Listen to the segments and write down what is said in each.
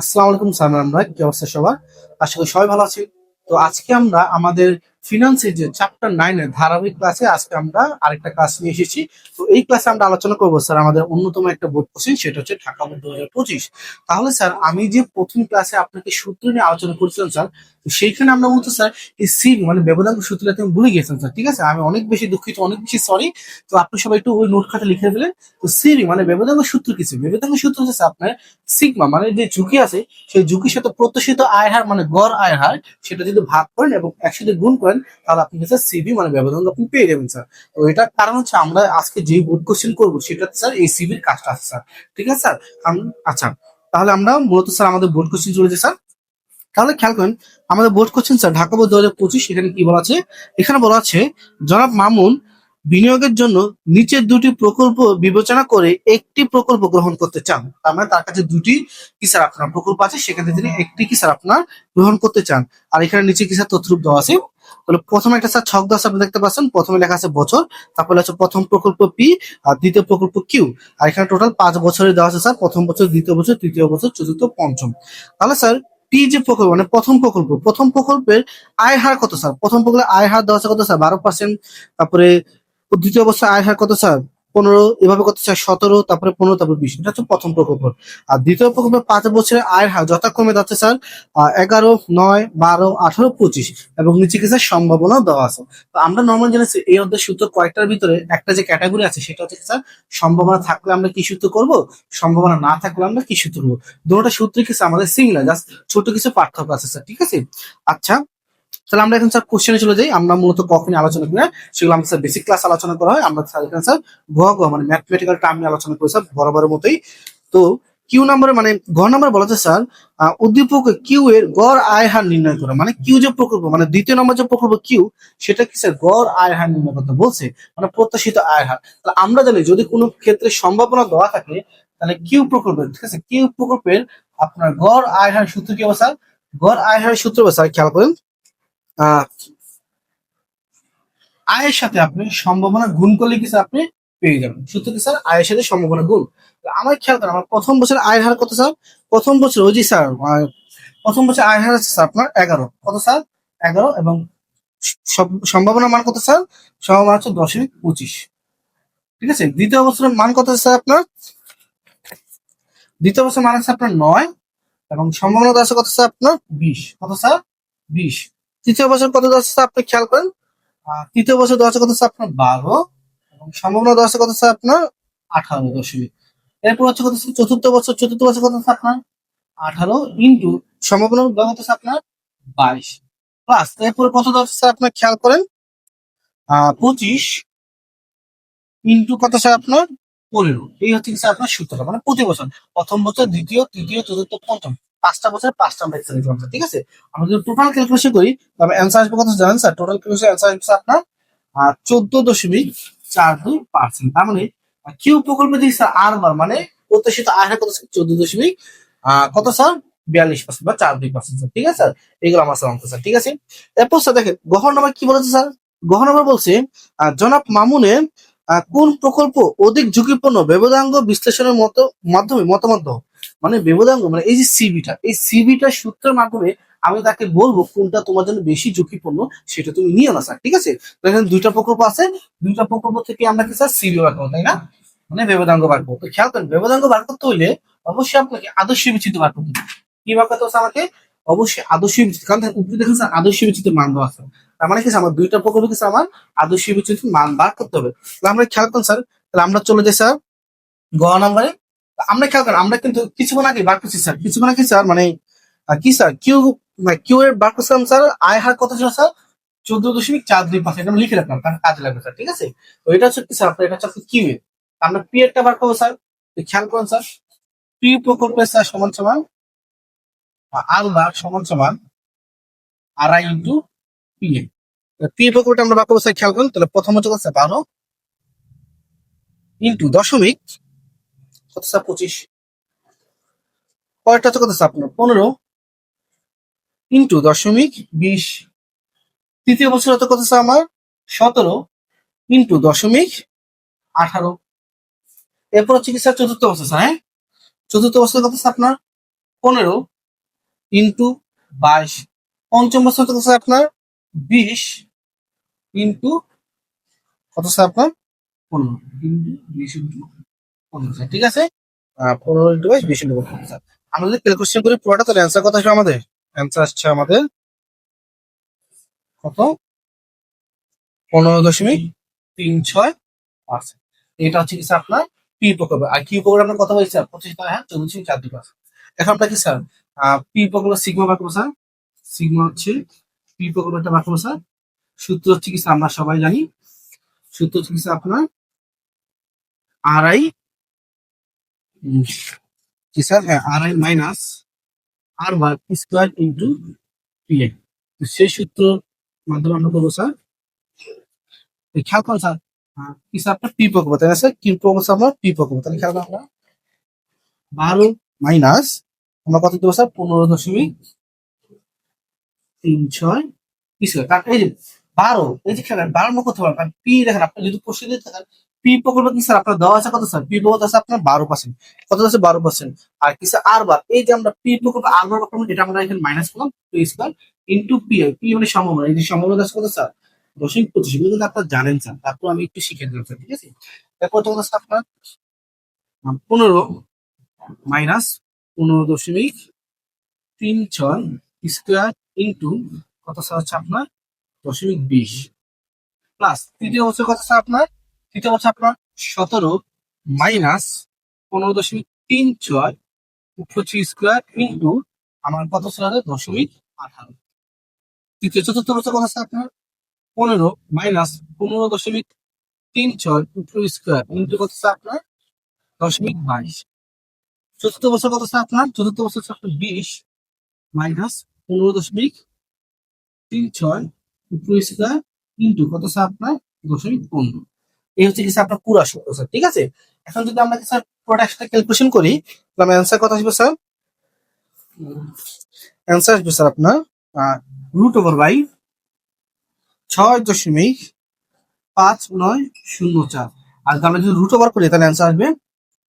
আসসালামু আলাইকুম স্যার, আমরা কি অবস্থা সবার? আশা করি সবাই ভালো আছি। তো আজকে আমরা আমাদের ফিনান্সের যে চ্যাপ্টার 9 এর ধারাবাহিক ক্লাসে আজকে আমরা আরেকটা ক্লাস নিয়ে এসেছি। তো এই ক্লাসে আমরা আলোচনা করবো স্যার আমাদের অন্যতম একটা বোর্ড কোশ্চেন, সেটা হচ্ছে ঢাকা বোর্ড 2025। তাহলে স্যার আমি যে প্রথম ক্লাসে আপনাকে সূত্র নিয়ে আলোচনা করছিলাম স্যার, তো সেইখানে আমরা বলতে স্যার এই সিবি মানে ব্যবধান সূত্রটা তুমি ভুলে গেছেন স্যার। ঠিক আছে, আমি অনেক বেশি দুঃখিত, অনেক বেশি সরি। তো আপনি সবাই একটু ওই নোট খাতা লিখে ফেলেন। তো সিবি মানে ব্যবধান সূত্র কিছু, ব্যবধান সূত্র হচ্ছে আপনার সিগমা মানে যে ঝুঁকি আছে, সেই ঝুঁকির সাথে প্রত্যাশিত আয়ের হার মানে গড় আয়ের হার, সেটা যদি ভাগ করেন এবং একসাথে গুণ করেন, তাহলে আপনি হচ্ছে সিবি মানে ব্যবধান আপনি পেয়ে যাবেন স্যার। তো এটার কারণ হচ্ছে আমরা আজকে যে বোর্ড কোশ্চেন করবো সেটাতে স্যার এই সিবির কাজটা আছে স্যার। ঠিক আছে স্যার। আচ্ছা, তাহলে আমরা মূলত স্যার আমাদের বোর্ড কোশ্চেন চলে যাই স্যার। তাহলে খেয়াল করেন আমাদের board question sir Dhaka board 2025। এখানে কি বলা আছে? এখানে বলা আছে জনাব মামুন বিনিয়োগের জন্য নিচের দুটি প্রকল্প বিবেচনা করে একটি প্রকল্প গ্রহণ করতে চান। তার মানে তার কাছে দুটি কি স্যার আপনার প্রকল্প আছে, সেখানে তিনি একটি কি স্যার আপনার গ্রহণ করতে চান। আর এখানে নিচে কি স্যার তথ্যরূপ দেওয়া আছে। তাহলে প্রথমে একটা স্যার ছক দেওয়া আছে, আপনি দেখতে পাচ্ছেন। প্রথমে লেখা আছে বছর, তারপরে আছে প্রথম প্রকল্প পি, আর দ্বিতীয় প্রকল্প কিউ। আর এখানে টোটাল 5 বছরের দেওয়া আছে স্যার, প্রথম বছর, দ্বিতীয় বছর, তৃতীয় বছর, চতুর্থ, পঞ্চম। তাহলে স্যার পি যে প্রকল্প মানে প্রথম প্রকল্পের আয় হার কত স্যার? প্রথম প্রকল্পের আয় হার দেওয়া আছে কত স্যার? 12%। তারপরে দ্বিতীয় বছর আয় হার কত স্যার? 15। এভাবে কত স্যার? 17, তারপরে 15, তারপরে 20। এটা হচ্ছে প্রথম প্রকল্প। আর দ্বিতীয় প্রকল্পের 5 বছরের আয়ের হার যথাক্রমে যাচ্ছে স্যার 11, 9, 12, 18, 25 এবং নিচে কি স্যার সম্ভাবনা দেওয়া আছে। তো আমরা নর্মাল জেনেছি এই অধ্যায় সূত্র কয়েকটার ভিতরে একটা যে ক্যাটাগরি আছে সেটা হচ্ছে স্যার সম্ভাবনা থাকলে আমরা কি সূত্র করব, সম্ভাবনা না থাকলে আমরা কি সূত্র করবো। দুটোটা সূত্র কিছু আমাদের সিমিলার, জাস্ট ছোট কিছু পার্থক্য আছে স্যার। ঠিক আছে। আচ্ছা, তাহলে আমরা এখন স্যার কোশ্চেনে চলে যাই। আমরা মূলত কখনই আলোচনা করি না, সেগুলো আমরা স্যার বেসিক ক্লাস আলোচনা করা হয়। আমরা স্যার এখানে স্যার মানে ম্যাথমেটিক্যাল টার্ম নিয়ে আলোচনা করি স্যার বরাবরের মতোই। তো কিউ নাম্বারে মানে ঘ নাম্বার বলা হচ্ছে স্যার উদ্দীপক কিউ এর গড় আয় হার নির্ণয় করা। মানে কিউ যে প্রকল্প মানে দ্বিতীয় নম্বর যে প্রকল্প কিউ, সেটা কি স্যার গড় আয় হার নির্ণয় করতে বলছে, মানে প্রত্যাশিত আয় হার। তাহলে আমরা জানি যদি কোনো ক্ষেত্রে সম্ভাবনা দেওয়া থাকে, তাহলে কিউ প্রকল্পের, ঠিক আছে, কিউ প্রকল্পের আপনার গড় আয় হার সূত্র কি হবে স্যার? গড় আয় হার সূত্র হবে স্যার, খেয়াল করেন, আহ আয়ের সাথে আপনি সম্ভাবনা গুণ করলে কি স্যার আপনি পেয়ে যাবেন। সূত্র কি স্যার? আয়ের সাথে সম্ভাবনা গুণ। আমার খেয়াল করেন আমার প্রথম বছর আয়ের হার কত স্যার? প্রথম বছর ওই জি স্যার প্রথম বছর আয়ের হার আছে স্যার আপনার 11। কত স্যার? 11। এবং সম্ভাবনা মান কত স্যার? সম্ভাবনা হচ্ছে 0.25। ঠিক আছে। দ্বিতীয় বছরের মান কত স্যার আপনার? দ্বিতীয় বছর মান আছে আপনার 9 এবং সম্ভাবনা আছে কত স্যার আপনার? 20। কত স্যার? 20। তৃতীয় বছর কত আছে স্যার আপনি খেয়াল করেন। তৃতীয় বছর দেওয়া আছে কত স্যার আপনার? 12 এবং সম্ভাবনা দেওয়া আছে কত স্যার আপনার? 18.। এরপর হচ্ছে কত স্যার চতুর্থ বছর কত স্যার আপনার? 18 ইন্টু সম্ভাবনা দেওয়া হচ্ছে আপনার 22 প্লাস এরপরে কত দেওয়া আছে স্যার আপনার খেয়াল করেন 25 ইন্টু কত স্যার আপনার 15। এই হচ্ছে কি স্যার আপনার সূত্রটা, মানে প্রতি বছর প্রথম বছর, দ্বিতীয়, তৃতীয়, চতুর্থ, পঞ্চম 5টা বছর 5টা আমরা এক্সেল লিখলাম স্যার। ঠিক আছে। আমরা যদি টোটাল ক্যালকুলেশন করি তবে অ্যান্সার আসবে কত জানেন স্যার? টোটাল ক্যালকুলেশন অ্যান্সার আসবে আপনার 14.42%। তার মানে কিউ প্রকল্পে যদি স্যার আর বার মানে প্রত্যাশিত আয় হার কত স্যার? 14 দশমিক কত স্যার? 42% বা 42% স্যার। ঠিক আছে স্যার। এইগুলো আমার স্যার অঙ্ক স্যার। ঠিক আছে। এরপর স্যার দেখেন গহন নাম্বার কি বলেছে স্যার? গহন নাম্বার বলছে জনাব মামুনের কোন প্রকল্প অধিক ঝুঁকিপূর্ণ ব্যবধাঙ্গ বিশ্লেষণের মাধ্যমে মতামত দাও। মানে ব্যবধাঙ্গ মানে এই যে সিবিটা, এই সিবিটা সূত্রের মাধ্যমে আমি তাকে বলবো কোনটা তোমার জন্য বেশি ঝুঁকিপূর্ণ, সেটা তুমি নিও না স্যার। ঠিক আছে। তো এখানে দুইটা প্রকল্প আছে, দুইটা প্রকল্প থেকে আমরা কি স্যার সিবি বার করবো, তাই না? মানে ব্যবধাঙ্গ বার করবো। তো খেয়াল করেন ব্যবধাঙ্গ বার করতে হইলে অবশ্যই আপনাকে আদর্শ বিচিত্র বার করতে হবে। কি বার করতে হচ্ছে আমাকে? অবশ্যই আদর্শ বিচিত্র, কারণ উপরে দেখেন স্যার আদর্শ বিচিত্র মান দেওয়া আছে। তার মানে কি আমার দুইটা প্রকল্প কি আমার আদর্শ বিচিত্র মান বার করতে হবে। তাহলে আমরা খেয়াল করুন স্যার, তাহলে আমরা চলে যাই স্যার গ নাম্বারে। আমরা খেয়াল করেন আমরা কিন্তু কিছুক্ষণ আগে বার করছি স্যার, কিছুক্ষণ আগে স্যার মানে কি স্যার কিউ কিউ এর বার করছিলাম স্যার আয় হার কত ছিল স্যার? 14.42%। এটা আমি লিখে রাখলাম কারণ কাজে লাগবে স্যার। ঠিক আছে। তো এটা হচ্ছে কি স্যার আপনার, এটা হচ্ছে কিউ এর। আমরা পি এরটা বার করবো স্যার। খেয়াল করুন স্যার পি প্রকল্পের স্যার সমান সমান আর বার সমান সমান R I into P A. P প্রকল্পটা আমরা বার করবো স্যার। খেয়াল করুন তাহলে প্রথম হচ্ছে কত স্যার? 12 ইন্টু দশমিক কত স্যার? 25। পরেরটা হচ্ছে কত স্যার আপনার? 15 ইন্টু দশমিক 20। তৃতীয় বছর হতে কত স্যার আমার? 17 ইন্টু দশমিক 18। এরপর হচ্ছে কি স্যার চতুর্থ বছর স্যার, হ্যাঁ চতুর্থ বছর কত স্যার আপনার? 15 ইন্টু 22, পঞ্চম বছর কত স্যার আপনার 20 ইন্টু কত স্যার আপনার 15 ইন্টু 20 ইন্টু 15 স্যার, ঠিক আছে। 15 ইন্টু 22 20 ইন্টু 15 স্যার। আমরা যদি ক্যালকুলেশন করি পুরোটা, তাহলে অ্যান্সার কত আসবে আমাদের? অ্যান্সার আসছে আমাদের কত? 15.36%। এটা হচ্ছে কি স্যার আপনার পি প্রকল্প। আর কিউ প্রকল্প আপনার কত হয়েছে স্যার? 25, হ্যাঁ 14.42%। এখন আপনার কি স্যার পি প্রকল্প সিগমা বাঁকবো স্যার। সিগমা হচ্ছে পি প্রকল্পটা বাঁকবো স্যার। সূত্র হচ্ছে কি স্যার আমরা সবাই জানি, সূত্র হচ্ছে কি স্যার আপনার আর আই, কি স্যার, হ্যাঁ R I minus R bar square into P I. সেই সূত্র মাধ্যমে আমরা করবো স্যার। খেয়াল করুন স্যার, কি স্যার আপনার পি প্রকল্প, তাই না স্যার? কি প্রকল্প আমার পি প্রকল্প, তাহলে খেয়াল করুন আমরা 12 মাইনাস আমরা কত দেবো স্যার? 15.36 স্কোয়ার। কারণ এই যে 12, এই যে খেলেন 12 আমরা করতে পারবেন, কারণ পি দেখেন আপনি যদি কোশ্চেন দিয়ে থাকেন পি প্রকল্প কি স্যার আপনার দেওয়া আছে কত স্যার? পি প্রকল্প আছে আপনার 12%, কত আছে 12%। আর কি স্যার আর বার, এই যে আমরা পি প্রকল্প আর বার করলাম, এটা আমরা এখানে মাইনাস করলাম P square into P I. P মানে সম্ভাবনা, এই যে সম্ভাবনা আছে কত স্যার? 0.25। এগুলো কিন্তু আপনার জানেন স্যার, তারপর আমি একটু শিখে দিলাম স্যার, ঠিক আছে। তারপর তো হচ্ছে আপনার 15 মাইনাস 15.36 স্কোয়ার ইন্টু কত স্যার হচ্ছে আপনার 0.20 প্লাস তৃতীয় বছর কত স্যার আপনার? তৃতীয় বছর আপনার 17 মাইনাস 15.36 হচ্ছে স্কোয়ার ইন্টু আমার কত স্যার? 0.18। তৃতীয় চতুর্থ বছর কত স্যার আপনার? 15 মাইনাস 15.36 স্কোয়ার ইন্টু কত স্যার আপনার? 0.22। চতুর্থ বছর কত স্যার আপনার? চতুর্থ বছর হচ্ছে আপনার 20 মাইনাস 15.36 স্কোয়ার ইন্টু কত স্যার আপনার? 0.15। এই হচ্ছে কি স্যার আপনার পুরা সূত্র স্যার, ঠিক আছে। এখন যদি আমরা স্যার প্রোডাক্টটা ক্যালকুলেশন করি, তাহলে অ্যান্সার কত আসবে স্যার? অ্যান্সার আসবে স্যার আপনার √/, 6.5904। আর আমরা যদি √/, করি তাহলে অ্যান্সার আসবে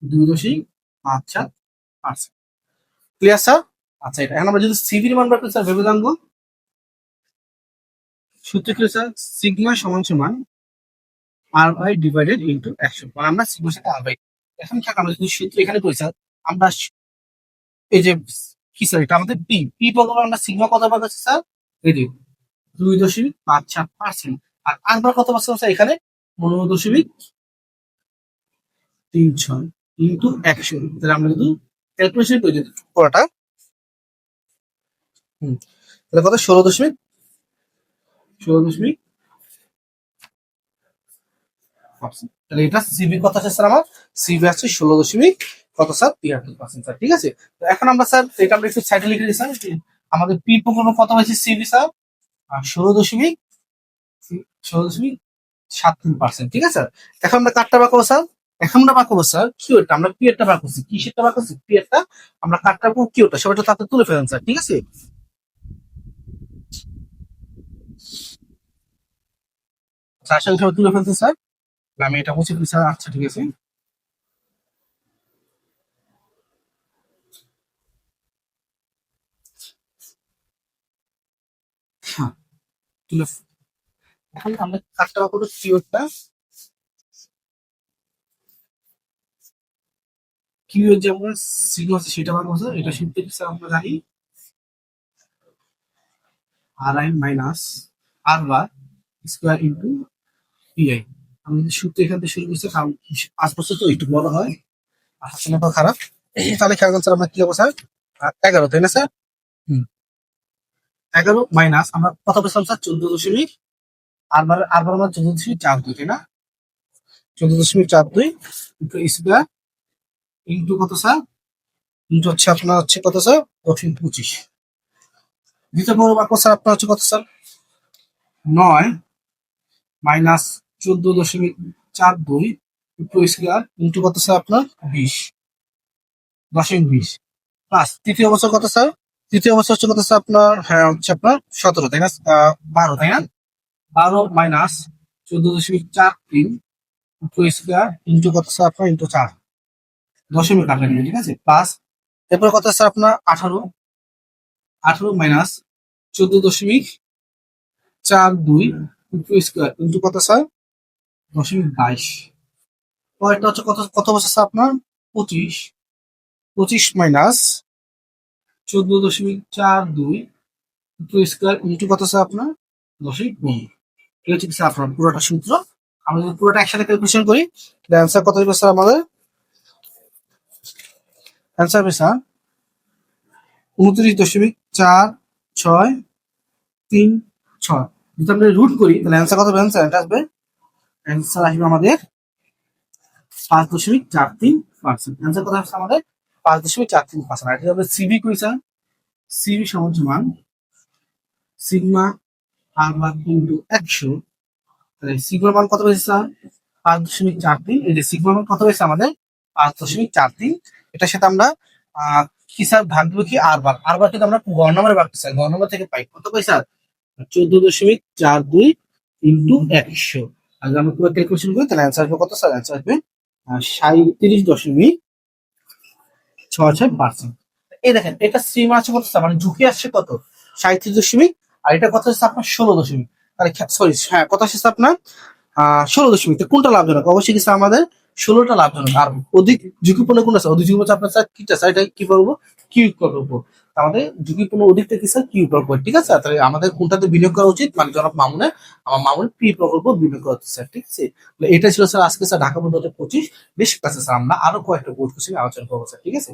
2.54%। Clear sir? আচ্ছা, এটা এখন আমরা যদি সিভির মান বার করি স্যার ভেবে জানবো। সূত্র কি স্যার? সিগমা সমান সমান আর বাই ডিভাইডেড ইন্টু 100, মানে আমরা সিগমার সাথে আর বাই। এখন খেয়াল আমরা যদি সূত্র এখানে করি স্যার, আমরা এই যে কি স্যার এটা আমাদের পি পি প্রকল্প, আমরা সিগমা কত বার করছি স্যার? এই যে 2.54%। আর আরবার কত পাচ্ছি স্যার এখানে? 15.36 ইন্টু 100। তাহলে আমরা কিন্তু ক্যালকুলেশন করে দিই পুরোটা। তাহলে কত? 16.16। তাহলে এটা সিবি কত আছে স্যার আমার? সিবি আছে 16 কত স্যার? 73% স্যার, ঠিক আছে। তো এখন আমরা স্যার এটা আমরা একটু সাইডে লিখে দিই স্যার, আমাদের পি প্রকল্প কত হয়েছে সিবি স্যার? 16.73%, ঠিক আছে স্যার। এখন আমরা কাটটা বার করবো স্যার। এখন আমরা বার করবো স্যার কিউ এরটা, আমরা পি এরটা বার করছি, কিসেরটা বার করছি? পি এরটা। আমরা কাটটা পাবো কিউটা, সবাই একটু তাতে তুলে ফেলেন স্যার, ঠিক আছে। আসলে সবাই তুলে ফেলতে স্যার, আমি এটা মুছে দিই স্যার। আচ্ছা ঠিক আছে, হ্যাঁ তুলে এখন আমরা কাটটা বার করবো কিউরটা। কিউ এর যে আমরা সিগমা আছে সেটা বার করবো, এটা সূত্র কি স্যার আমরা জানি R I minus R bar square into PI. আমি যদি সূত্র এখান থেকে শুরু করছি, কারণ 5 বছর তো একটু বড় হয় আর হাসিনাটাও খারাপ। তাহলে খেয়াল করুন স্যার আমরা কি যাবো স্যার? 11, তাই না স্যার? 11 মাইনাস আমরা কত পেয়েছিলাম স্যার? 14., আর বার আমরা 14.42, তাই না? 14.42 ইন্টু স্কোয়ার ইন্টু কত স্যার? ইন্টু হচ্ছে আপনার হচ্ছে কত স্যার? 25। দ্বিতীয় বড় বাক্য স্যার আপনার হচ্ছে কত sir? 9 minus 14.42 into square into কত স্যার আপনার? 20.20 প্লাস তৃতীয় বছর কত স্যার? তৃতীয় বছর হচ্ছে কত স্যার আপনার? হ্যাঁ হচ্ছে আপনার 17, তাই না? 12, তাই না? 12 মাইনাস 14.43 ইন্টু স্কোয়ার ইন্টু কত স্যার আপনার? ইন্টু 4, দশমিক কাটা দিবেন, ঠিক আছে। প্লাস এরপর কত স্যার আপনার? 18 18 মাইনাস 14.42 স্কোয়ার ইন্টু কত স্যার 0.22। পরেরটা হচ্ছে কত কত বছর স্যার আপনার 25, 25 মাইনাস 14.42 স্কোয়ার ইন্টু কত স্যার আপনার 10.15। এই হচ্ছে কি স্যার আপনার পুরোটা সূত্র। আমরা যদি পুরোটা একসাথে ক্যালকুলেশন করি তাহলে অ্যান্সার কত হবে স্যার আমাদের? অ্যান্সার হবে স্যার 29.463। যদি আমরা রুট করি তাহলে অ্যান্সার কত হবে? অ্যান্সার আসবে আমাদের 5.43%। অ্যান্সার কত আসছে আমাদের? 5.43%। আর এটা হবে সিবি কই স্যার? সিবি সমান সিগমা আর ভাগ ইন্টু 100। তাহলে সিগমার মান কত পেয়েছে স্যার? 5.43। এই যে সিগমার মান কত হয়েছে আমাদের? 5.43। এটার সাথে আমরা কি স্যার ভাগ দেবো কি আর বার কিন্তু আমরা গড় নম্বরে ভাগ স্যার গড় নম্বর থেকে পাই কত পাই স্যার? 14.42 ইন্টু 100। আর যদি আমরা পুরো ক্যালকুলেশন করি তাহলে অ্যান্সার আসবে কত স্যার? অ্যান্সার আসবে 37.66%। এই দেখেন এটা স্ট্রিম আছে কত স্যার? মানে ঝুঁকি আসছে কত? 37 আর এটা কত হচ্ছে আপনার 16। তাহলে সরি হ্যাঁ কত আসছে আপনার 16। তো কোনটা লাভজনক? অবশ্যই কিন্তু আমাদের 16টা লাভজনক। আর অধিক ঝুঁকিপূর্ণ কোনটা স্যার? অধিক ঝুঁকি আপনার স্যার কিটা স্যার? এটা কি করবো? কিউ করবো। আমাদের ঝুঁকিপূর্ণ অধিকটা কি স্যার? কিউ প্রকল্প। ঠিক আছে, তাহলে আমাদের কোনটাতে বিনিয়োগ করা উচিত? মানে জনাব মামুনের আমার মামুনের পি প্রকল্প বিনিয়োগ করা উচিত স্যার। ঠিক আছে, এটা ছিল স্যার আজকে স্যার ঢাকা বোর্ড 2025 বেশ ক্লাসে স্যার আমরা আরো কয়েকটা বোর্ড কোশ্চেন আলোচনা করবো স্যার। ঠিক আছে।